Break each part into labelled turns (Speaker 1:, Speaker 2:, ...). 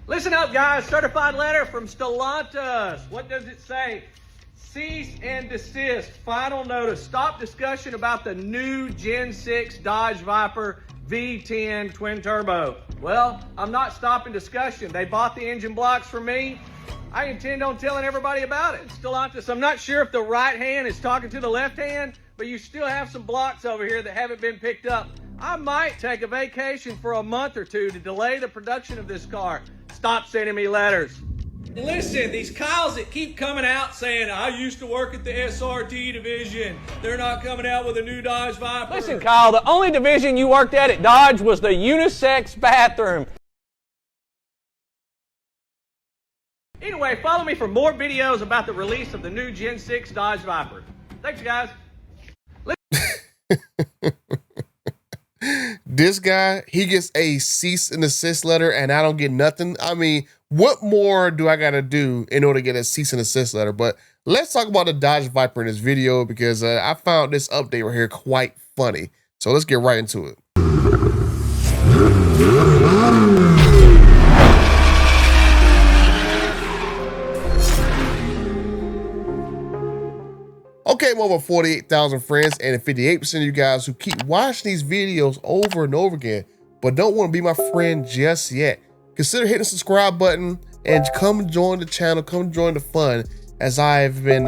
Speaker 1: Listen up, guys. Certified letter from Stellantis. What does it say? Cease and desist. Final notice. Stop discussion about the new Gen 6 Dodge Viper V10 twin turbo. Well, I'm not stopping discussion. They bought the engine blocks from me. I intend on telling everybody about it. Stellantis, I'm not sure if the right hand is talking to the left hand, but you still have some blocks over here that haven't been picked up. I might take a vacation for a month or two to delay the production of this car. Stop sending me letters. Listen, these Kyles that keep coming out saying, I used to work at the SRT division. They're not coming out with a new Dodge Viper.
Speaker 2: Listen, Kyle, the only division you worked at Dodge was the unisex bathroom.
Speaker 1: Anyway, follow me for more videos about the release of the new Gen 6 Dodge Viper. Thanks, guys.
Speaker 3: This guy, he gets a cease and desist letter and I don't get nothing. I mean, what more do I got to do in order to get a cease and desist letter? But let's talk about the Dodge Viper in this video because I found this update right here quite funny. So let's get right into it. Okay, I'm over 48,000 friends and 58% of you guys who keep watching these videos over and over again, but don't want to be my friend just yet. Consider hitting the subscribe button and come join the channel, come join the fun as I've been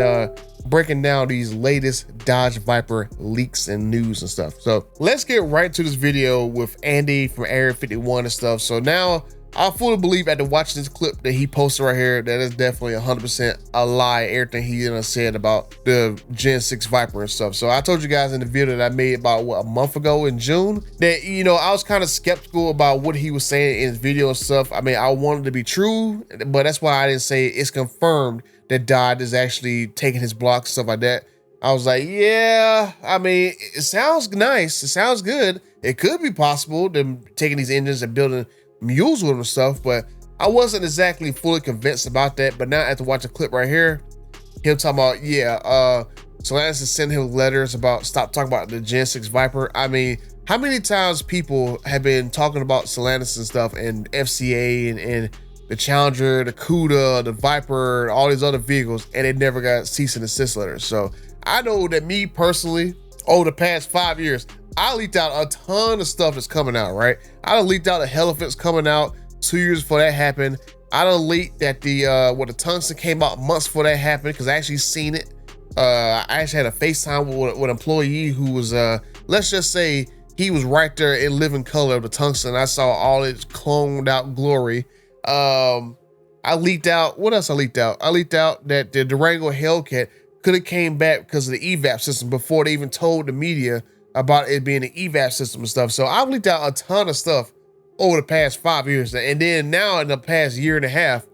Speaker 3: breaking down these latest Dodge Viper leaks and news and stuff. So let's get right to this video with Andy from Area 51 and stuff. So now I fully believe after watching this clip that he posted right here, that is definitely 100% a lie, everything he said about the Gen 6 Viper and stuff. So I told you guys in the video that I made about, what, a month ago in June, that, you know, I was kind of skeptical about what he was saying in his video and stuff. I mean, I wanted it to be true, but that's why I didn't say it's confirmed that Dodge is actually taking his blocks, stuff like that. I was like, yeah, I mean, it sounds nice. It sounds good. It could be possible, them taking these engines and building mules with them and stuff, but I wasn't exactly fully convinced about that. But now after watching a clip right here, him talking about, yeah, Stellantis is sending him letters about stop talking about the Gen 6 Viper. I mean, how many times people have been talking about Stellantis and stuff and FCA and the Challenger, the Cuda, the Viper, all these other vehicles, and they never got cease and desist letters. So I know that me personally, over the past 5 years, I leaked out a ton of stuff that's coming out, right? I done leaked out the Elephant's coming out 2 years before that happened. I done leaked that the tungsten came out months before that happened because I actually seen it. I actually had a FaceTime with an employee who was, let's just say he was right there in living color of the tungsten. I saw all its cloned out glory. I leaked out, what else I leaked out? I leaked out that the Durango Hellcat could have came back because of the evap system before they even told the media about it being an evap system and stuff. So I've leaked out a ton of stuff over the past 5 years. And then now in the past year and a half,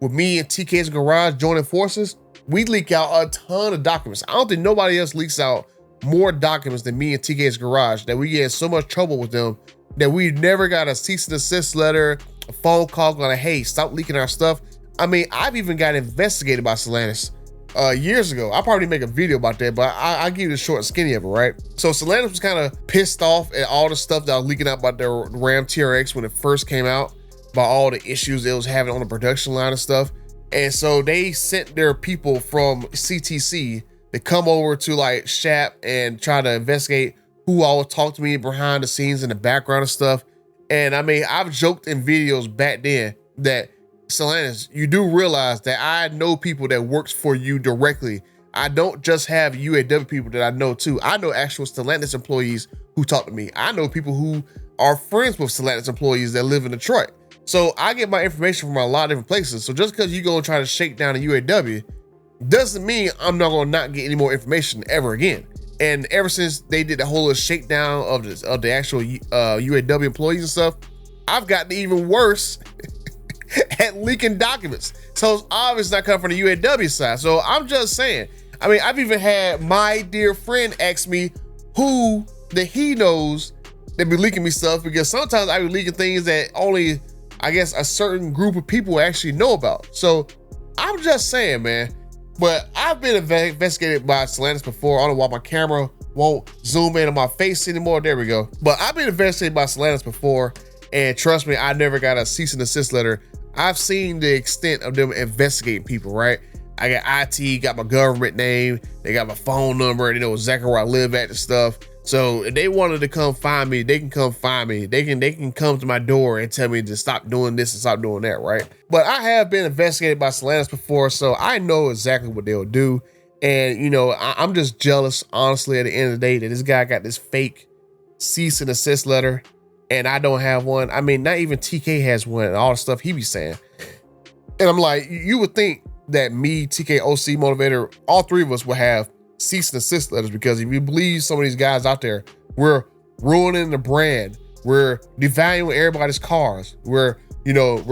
Speaker 3: with me and TK's Garage joining forces, we leak out a ton of documents. I don't think nobody else leaks out more documents than me and TK's Garage, that we get in so much trouble with them that we never got a cease and desist letter, a phone call going, hey, stop leaking our stuff. I mean, I've even got investigated by Stellantis years ago. I'll probably make a video about that, but I'll give you the short and skinny of it, right? So Stellantis was kind of pissed off at all the stuff that was leaking out about their Ram TRX when it first came out, about all the issues it was having on the production line and stuff. And so they sent their people from CTC to come over to like SHAP and try to investigate who all would talk to me behind the scenes in the background and stuff. And I mean, I've joked in videos back then that Stellantis, you do realize that I know people that works for you directly. I don't just have UAW people that I know too. I know actual Stellantis employees who talk to me. I know people who are friends with Stellantis employees that live in Detroit. So I get my information from a lot of different places. So just because you go and try to shake down a UAW doesn't mean I'm not going to not get any more information ever again. And ever since they did the whole shakedown of the actual UAW employees and stuff, I've gotten even worse at leaking documents. So it's obviously not coming from the UAW side. So I'm just saying, I mean, I've even had my dear friend ask me who that he knows that be leaking me stuff, because sometimes I be leaking things that only, I guess, a certain group of people actually know about. So I'm just saying, man. But I've been investigated by Stellantis before. I don't know why my camera won't zoom in on my face anymore. There we go. But I've been investigated by Stellantis before, and trust me, I never got a cease and desist letter I've seen the extent of them investigating people, right? I got IT, got my government name, they got my phone number, they know exactly where I live at and stuff. So if they wanted to come find me, they can come find me. They can come to my door and tell me to stop doing this and stop doing that, right? But I have been investigated by Stellantis before, so I know exactly what they'll do. And, you know, I'm just jealous, honestly, at the end of the day, that this guy got this fake cease and desist letter and I don't have one. I mean, not even TK has one and all the stuff he be saying. And I'm like, you would think that me, TK, OC, Motivator, all three of us would have cease and desist letters, because if you believe some of these guys out there, we're ruining the brand. We're devaluing everybody's cars. We're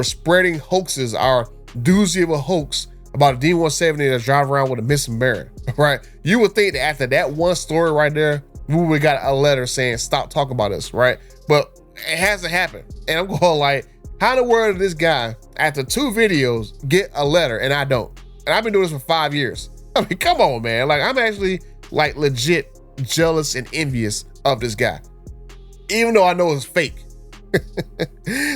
Speaker 3: spreading hoaxes, our doozy of a hoax about a D170 that's driving around with a missing bearing, right? You would think that after that one story right there, we would got a letter saying, stop talking about us, right? But it hasn't happened. And I'm going like, how in the world did this guy, after 2 videos, get a letter and I don't? And I've been doing this for 5 years. I mean, come on, man. Like, I'm actually like legit jealous and envious of this guy, even though I know it's fake.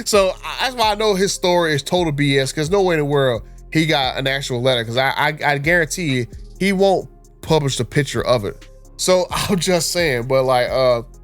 Speaker 3: So that's why I know his story is total BS, because no way in the world he got an actual letter, because I guarantee you he won't publish the picture of it. So I'm just saying, but like,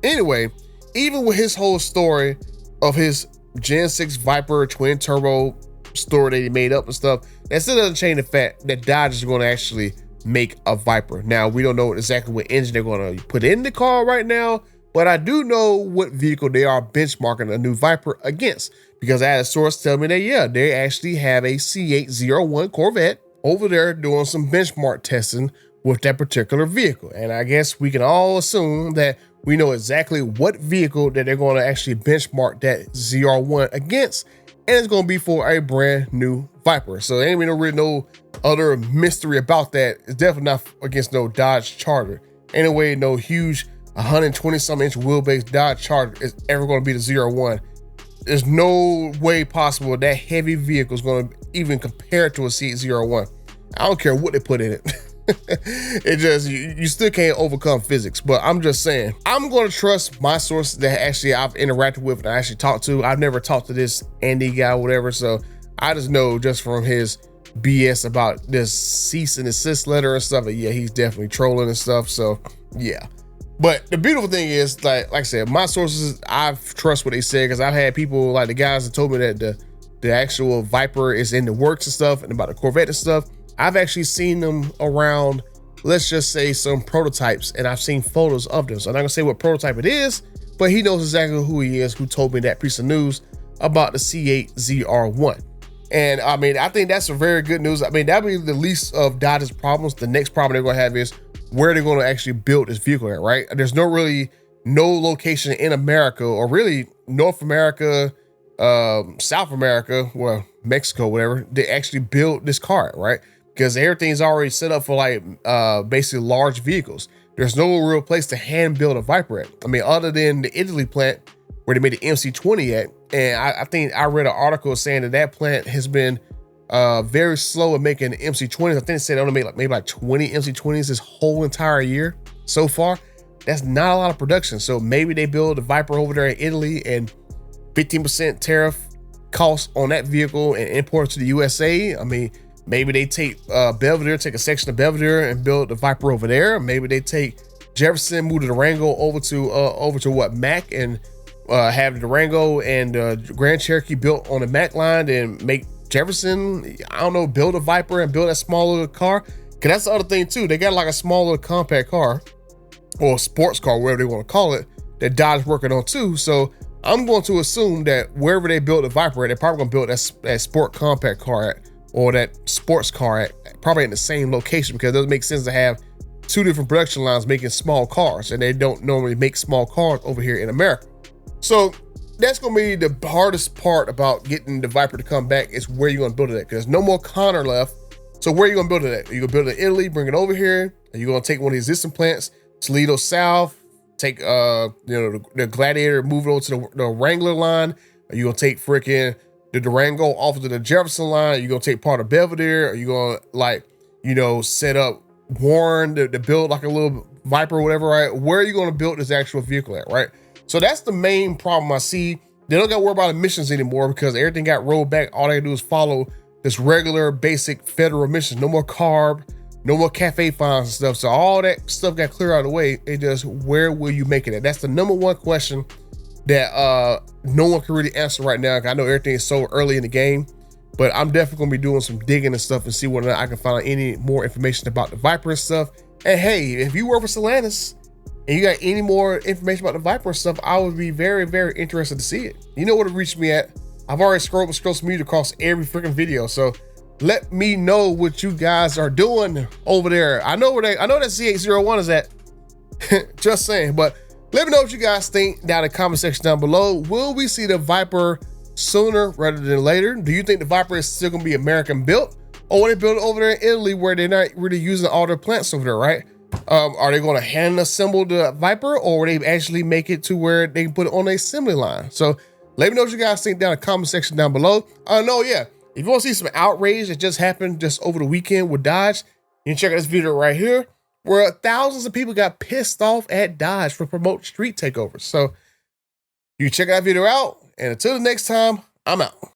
Speaker 3: anyway, even with his whole story of his Gen 6 Viper twin turbo story that he made up and stuff, that still doesn't change the fact that Dodge is going to actually make a Viper. Now, we don't know exactly what engine they're going to put in the car right now, but I do know what vehicle they are benchmarking a new Viper against, because I had a source tell me that, yeah, they actually have a C8 ZR1 Corvette over there doing some benchmark testing with that particular vehicle. And I guess we can all assume that we know exactly what vehicle that they're going to actually benchmark that ZR1 against, and it's going to be for a brand new Viper. So there ain't really no other mystery about that. It's definitely not against no Dodge Charger. Anyway, no huge 120-some inch wheelbase Dodge Charger is ever going to be the ZR1. There's no way possible that heavy vehicle is going to even compare to a C8 ZR1. I don't care what they put in it. It just, you still can't overcome physics. But I'm just saying, I'm going to trust my sources that actually I've interacted with and I actually talked to. I've never talked to this Andy guy or whatever, so I just know just from his BS about this cease and desist letter and stuff, that yeah, he's definitely trolling and stuff. So yeah. But the beautiful thing is, like I said, my sources, I trust what they said, because I've had people like the guys that told me that the actual Viper is in the works and stuff, and about the Corvette and stuff. I've actually seen them around, let's just say, some prototypes, and I've seen photos of them. So I'm not gonna say what prototype it is, but he knows exactly who he is, who told me that piece of news about the C8 ZR1. And I mean, I think that's a very good news. I mean, that'll be the least of Dodge's problems. The next problem they're gonna have is where they're gonna actually build this vehicle at, right? There's no location in America, or really North America, South America, well, Mexico, whatever, they actually build this car, right? Because everything's already set up for like basically large vehicles. There's no real place to hand build a Viper at. I mean, other than the Italy plant where they made the MC20 at. And I think I read an article saying that plant has been very slow at making MC20s. I think they said they only made maybe like 20 MC20s this whole entire year so far. That's not a lot of production. So maybe they build a Viper over there in Italy and 15% tariff cost on that vehicle and import it to the USA. I mean, maybe they take Belvedere, take a section of Belvedere and build the Viper over there. Maybe they take Jefferson, move the Durango over to what, Mack, and have the Durango and Grand Cherokee built on the Mack line, and make Jefferson, I don't know, build a Viper and build that small little car. Cause that's the other thing too. They got like a small little compact car, or a sports car, whatever they want to call it, that Dodge working on too. So I'm going to assume that wherever they build the Viper at, they're probably gonna build that sport compact car at, or that sports car at, probably in the same location, because it doesn't make sense to have 2 different production lines making small cars, and they don't normally make small cars over here in America. So that's gonna be the hardest part about getting the Viper to come back, is where you're gonna build it at, because there's no more Connor left. So where are you gonna build it at? Are you gonna build it in Italy, bring it over here? Are you gonna take one of the existing plants, Toledo South, take the Gladiator, move it over to the Wrangler line? Are you gonna take freaking the Durango off of the Jefferson line? Are you gonna take part of Belvedere? Are you gonna set up Warren to build like a little Viper or whatever, right? Where are you gonna build this actual vehicle at, right? So that's the main problem I see They don't got to worry about emissions anymore because everything got rolled back. All they gotta do is follow this regular basic federal emissions. No more carb, no more cafe fines and stuff. So all that stuff got cleared out of the way. It just, where will you make it at? That's the number one question that no one can really answer right now. I know everything is so early in the game, but I'm definitely gonna be doing some digging and stuff and see whether or not I can find any more information about the Viper and stuff. And hey, if you work for Stellantis and you got any more information about the Viper and stuff, I would be very, very interested to see it. You know where to reach me at. I've already scrolled some music across every freaking video. So let me know what you guys are doing over there. I know that C8 ZR1 is at. Just saying, but let me know what you guys think down in the comment section down below. Will we see the Viper sooner rather than later? Do you think the Viper is still gonna be American built? Or will they build it over there in Italy where they're not really using all their plants over there, right? Are they gonna hand assemble the Viper, or will they actually make it to where they can put it on the assembly line? So let me know what you guys think down in the comment section down below. No, yeah, if you wanna see some outrage that just happened just over the weekend with Dodge, you can check out this video right here, where thousands of people got pissed off at Dodge for promoting street takeovers. So you check that video out, and until the next time, I'm out.